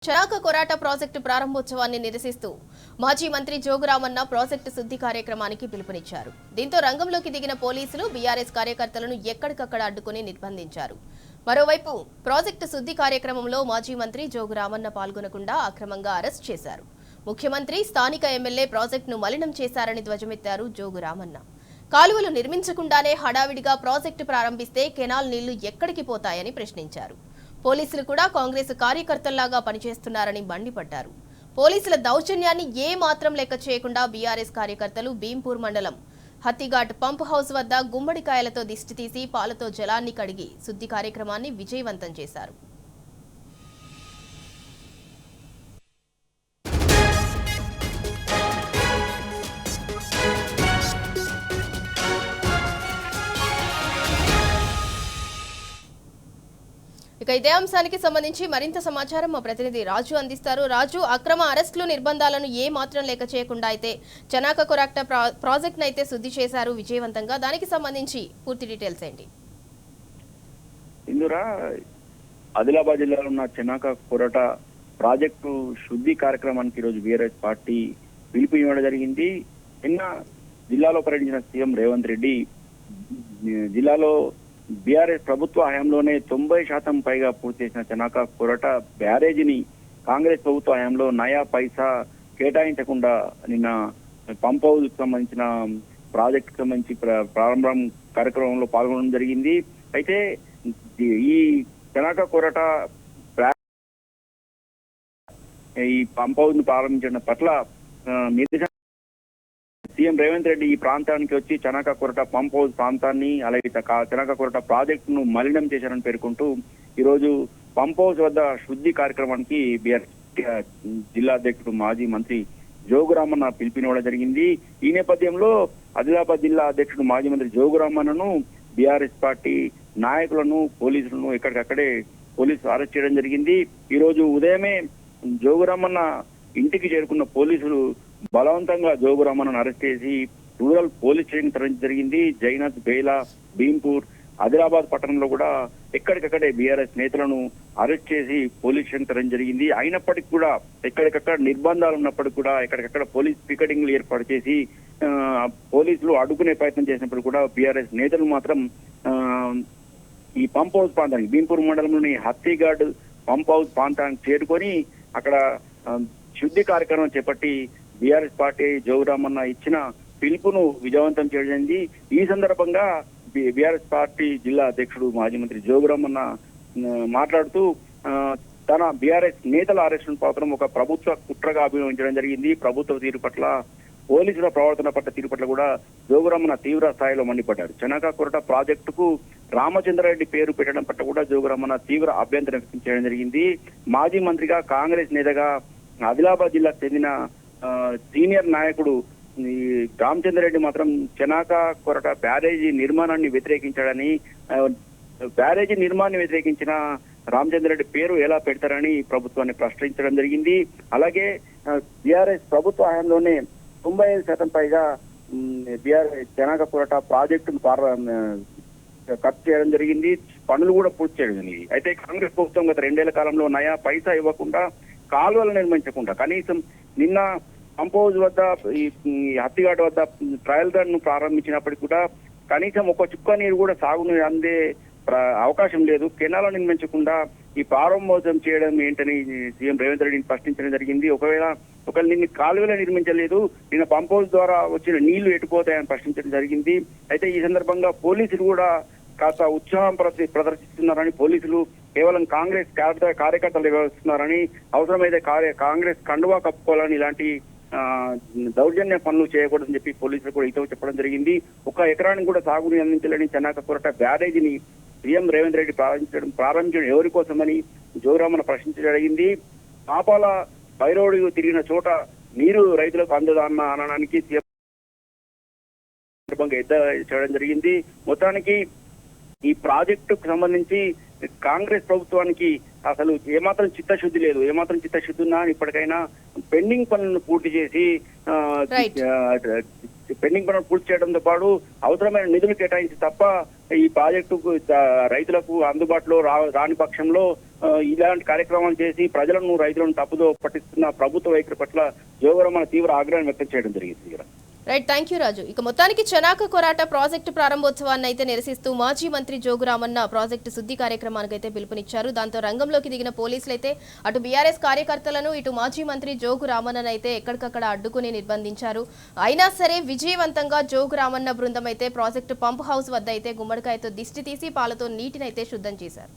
చరాక Korata project ప్రారంభోత్సవాన్ని నిరసిస్తూ మాజీ మంత్రి జోగురామన్న ప్రాజెక్టు శుద్ధి కార్యక్రమానికి పిలుపునిచ్చారు. దీంతో రంగంలోకి దిగిన పోలీసులు బీఆర్ఎస్ కార్యకర్తలను ఎక్కడికక్కడ అడ్డుకుని నిర్బంధించారు. మరోవైపు ప్రాజెక్టు శుద్ధి కార్యక్రమంలో మాజీ మంత్రి జోగురామన్న పాల్గొనకుండా అక్రమంగా అరెస్ట్ చేశారు. ముఖ్యమంత్రి స్థానిక ఎమ్మెల్యే ప్రాజెక్టును మలినం చేశారని ధ్వజమెత్తారు జోగురామన్న. కాలువలు నిర్మించకుండానే హడావిడిగా ప్రాజెక్టు ప్రారంభిస్తే కెనాల్ నీళ్లు ఎక్కడికి పోతాయని ప్రశ్నించారు. పోలీసులు కూడా కాంగ్రెస్ కార్యకర్తల్లాగా పనిచేస్తున్నారని మండిపడ్డారు. పోలీసుల దౌర్జన్యాన్ని ఏ మాత్రం లెక్క చేయకుండా బీఆర్ఎస్ కార్యకర్తలు భీంపూర్ మండలం హత్తిఘాట్ పంప్ హౌస్ వద్ద గుమ్మడికాయలతో దిష్టి తీసి పాలతో జలాన్ని కడిగి శుద్ధి కార్యక్రమాన్ని విజయవంతం చేశారు. ఇక ఇదే అంశానికి సంబంధించి మరింత సమాచారం మా ప్రతినిధి రాజు అందిస్తారు. రాజు, అక్రమ అరెస్టులు నిర్బంధాలను ఏ మాత్రం లెక్క చేయకుండా అయితే చనాక కొరాట ప్రాజెక్ట్ అయితే శుద్ధి చేశారు విజయవంతంగా. దానికి సంబంధించి పూర్తి డీటెయిల్స్ ఏంటి? ఇందురా ఆదిలాబాద్ జిల్లాలో ఉన్న చనాక కొరాట ప్రాజెక్టు శుద్ధి కార్యక్రమానికి ఈరోజు బీఆర్ఎస్ పార్టీ పిలుపు ఇవ్వడం జరిగింది. నిన్న జిల్లాలో పర్యటించిన సీఎం రేవంత్ రెడ్డి జిల్లాలో బీఆర్ఎస్ ప్రభుత్వ హయాంలోనే 90% పైగా పూర్తి చేసిన చనాక కొరాట బ్యారేజీని కాంగ్రెస్ ప్రభుత్వ హయాంలో నయా పైసా కేటాయించకుండా నిన్న పంప్ హౌస్ కు సంబంధించిన ప్రాజెక్ట్ కు సంబంధించి ప్రారంభం కార్యక్రమంలో పాల్గొనడం జరిగింది. అయితే ఈ చనాక కొరాట ఈ పంప్ హౌస్ ను ప్రారంభించడం పట్ల సీఎం రేవంత్ రెడ్డి ఈ ప్రాంతానికి వచ్చి చనాక కొరాట పంప్ హౌస్ ప్రాంతాన్ని అలాగే చనాక కొరాట ప్రాజెక్టు ను మలినం చేశారని పేర్కొంటూ ఈరోజు పంప్ హౌస్ వద్ద శుద్ధి కార్యక్రమానికి బీఆర్ఎస్ జిల్లా అధ్యక్షుడు మాజీ మంత్రి జోగురామన్న పిలుపునివ్వడం జరిగింది. ఈ నేపథ్యంలో ఆదిలాబాద్ జిల్లా అధ్యక్షుడు మాజీ మంత్రి జోగురామన్నను బీఆర్ఎస్ పార్టీ నాయకులను పోలీసులను ఎక్కడికక్కడే పోలీసులు అరెస్ట్ చేయడం జరిగింది. ఈ రోజు ఉదయమే జోగురామన్న ఇంటికి చేరుకున్న పోలీసులు బలవంతంగా జోగురామన్నను అరెస్ట్ చేసి రూరల్ పోలీస్ స్టేషన్ తరలించడం జరిగింది. జైనత్, బేలా, భీంపూర్, ఆదిలాబాద్ పట్టణంలో కూడా ఎక్కడికక్కడే బీఆర్ఎస్ నేతలను అరెస్ట్ చేసి పోలీస్ స్టేషన్ తరలించడం జరిగింది. అయినప్పటికీ కూడా ఎక్కడికక్కడ నిర్బంధాలు ఉన్నప్పటికీ కూడా ఎక్కడికక్కడ పోలీస్ పికెటింగ్లు ఏర్పాటు చేసి పోలీసులు అడ్డుకునే ప్రయత్నం చేసినప్పుడు కూడా బీఆర్ఎస్ నేతలు మాత్రం ఈ పంప్ హౌస్ ప్రాంతానికి భీంపూర్ మండలంలోని హత్తిఘాట్ పంప్ హౌస్ ప్రాంతానికి చేరుకొని అక్కడ శుద్ధి కార్యక్రమం చేపట్టి బీఆర్ఎస్ పార్టీ జోగురామన్న ఇచ్చిన పిలుపును విజయవంతం చేయడం. ఈ సందర్భంగా బీఆర్ఎస్ పార్టీ జిల్లా అధ్యక్షుడు మాజీ మంత్రి జోగురామన్న మాట్లాడుతూ తన బీఆర్ఎస్ నేతల అరెస్టును మాత్రం ఒక ప్రభుత్వ కుట్రగా అభివర్ణించడం జరిగింది. ప్రభుత్వ తీరు పట్ల, పోలీసుల ప్రవర్తన పట్ల తీరు పట్ల కూడా జోగురామన్న తీవ్ర స్థాయిలో మండిపడ్డారు. చనాక కొరాట ప్రాజెక్టుకు రామచంద్రారెడ్డి పేరు పెట్టడం పట్ల కూడా జోగురామన్న తీవ్ర అభ్యంతరం వ్యక్తం చేయడం జరిగింది. మాజీ మంత్రిగా, కాంగ్రెస్ నేతగా, ఆదిలాబాద్ జిల్లాకు చెందిన సీనియర్ నాయకుడు ఈ రామచంద్రారెడ్డి మాత్రం చనాక కొరాట బ్యారేజీ నిర్మాణాన్ని వ్యతిరేకించాడని, బ్యారేజీ నిర్మాణాన్ని వ్యతిరేకించిన రామచంద్రారెడ్డి పేరు ఎలా పెడతారని ప్రభుత్వాన్ని ప్రశ్నించడం జరిగింది. అలాగే బీఆర్ఎస్ ప్రభుత్వ హయాంలోనే 95% పైగా బీఆర్ఎస్ చనాక కొరాట ప్రాజెక్టును ఖర్చు చేయడం జరిగింది. పనులు కూడా పూర్తి చేయడం జరిగింది. అయితే కాంగ్రెస్ ప్రభుత్వం గత 2 ఏళ్ల కాలంలో నయా పైసా ఇవ్వకుండా, కాలువలు నిర్మించకుండా, కనీసం నిన్న పంప్ హౌస్ వద్ద ఈ హత్తిఘాట్ వద్ద ట్రయల్ రన్ ను ప్రారంభించినప్పటికీ కూడా కనీసం ఒక చుక్క నీరు కూడా సాగునీరు అందే అవకాశం లేదు. కెనాలను నిర్మించకుండా ఈ ప్రారంభోత్సవం చేయడం ఏంటని సీఎం రేవంత్ రెడ్డిని ప్రశ్నించడం జరిగింది. ఒకవేళ నిన్న కాలువలు నిర్మించలేదు, నిన్న పంప్ హౌస్ ద్వారా వచ్చిన నీళ్లు ఎటుపోతాయని ప్రశ్నించడం జరిగింది. అయితే ఈ సందర్భంగా పోలీసులు కూడా కాస్త ఉత్సాహం ప్రదర్శిస్తున్నారని, పోలీసులు కేవలం కాంగ్రెస్ కార్యకర్తలు వ్యవహరిస్తున్నారని, అవసరమైతే కాంగ్రెస్ కండువా కప్పుకోవాలని, ఇలాంటి దౌర్జన్య పనులు చేయకూడదని చెప్పి పోలీసులు కూడా ఇతో చెప్పడం జరిగింది. 1 ఎకరానికి కూడా సాగుని అందించాలని చనాక కొరాట బ్యారేజీని సీఎం రేవంత్ రెడ్డి ప్రారంభించడం ఎవరి కోసమని జోగురామన్న ప్రశ్నించడం జరిగింది. పాపాల బైరోడు తిరిగిన చోట నీరు రైతులకు అందదన్న అనడానికి సీఎం చేయడం జరిగింది. మొత్తానికి ఈ ప్రాజెక్టుకు సంబంధించి కాంగ్రెస్ ప్రభుత్వానికి అసలు ఏమాత్రం చిత్తశుద్ధి లేదు. ఏమాత్రం చిత్తశుద్ధి ఉన్నా ఇప్పటికైనా పెండింగ్ పనులను పూర్తి చేసి పెండింగ్ పనులు పూర్తి చేయడంతో పాటు అవసరమైన నిధులు కేటాయించి తప్ప ఈ ప్రాజెక్టుకు రైతులకు అందుబాటులో రాని పక్షంలో ఇలాంటి కార్యక్రమాలు చేసి ప్రజలను రైతులను తప్పుదో పట్టిస్తున్న ప్రభుత్వ వైఖరి పట్ల జోగురామన్న తీవ్ర ఆగ్రహం వ్యక్తం చేయడం జరిగింది. రైట్, థ్యాంక్ యూ రాజు. ఇక మొత్తానికి చనాక కొరాట ప్రాజెక్టు ప్రారంభోత్సవాన్ని అయితే నిరసిస్తూ మాజీ మంత్రి జోగురామన్న ప్రాజెక్టు శుద్ధి కార్యక్రమానికి అయితే పిలుపునిచ్చారు. దాంతో రంగంలోకి దిగిన పోలీసులు అయితే అటు బీఆర్ఎస్ కార్యకర్తలను ఇటు మాజీ మంత్రి జోగురామన్నను అయితే ఎక్కడికక్కడ అడ్డుకుని నిర్బంధించారు. అయినా సరే విజయవంతంగా జోగురామన్న బృందం అయితే ప్రాజెక్టు పంప్ హౌస్ వద్ద అయితే గుమ్మడికాయతో దిష్టి తీసి పాలతో నీటిని అయితే శుద్ధం చేశారు.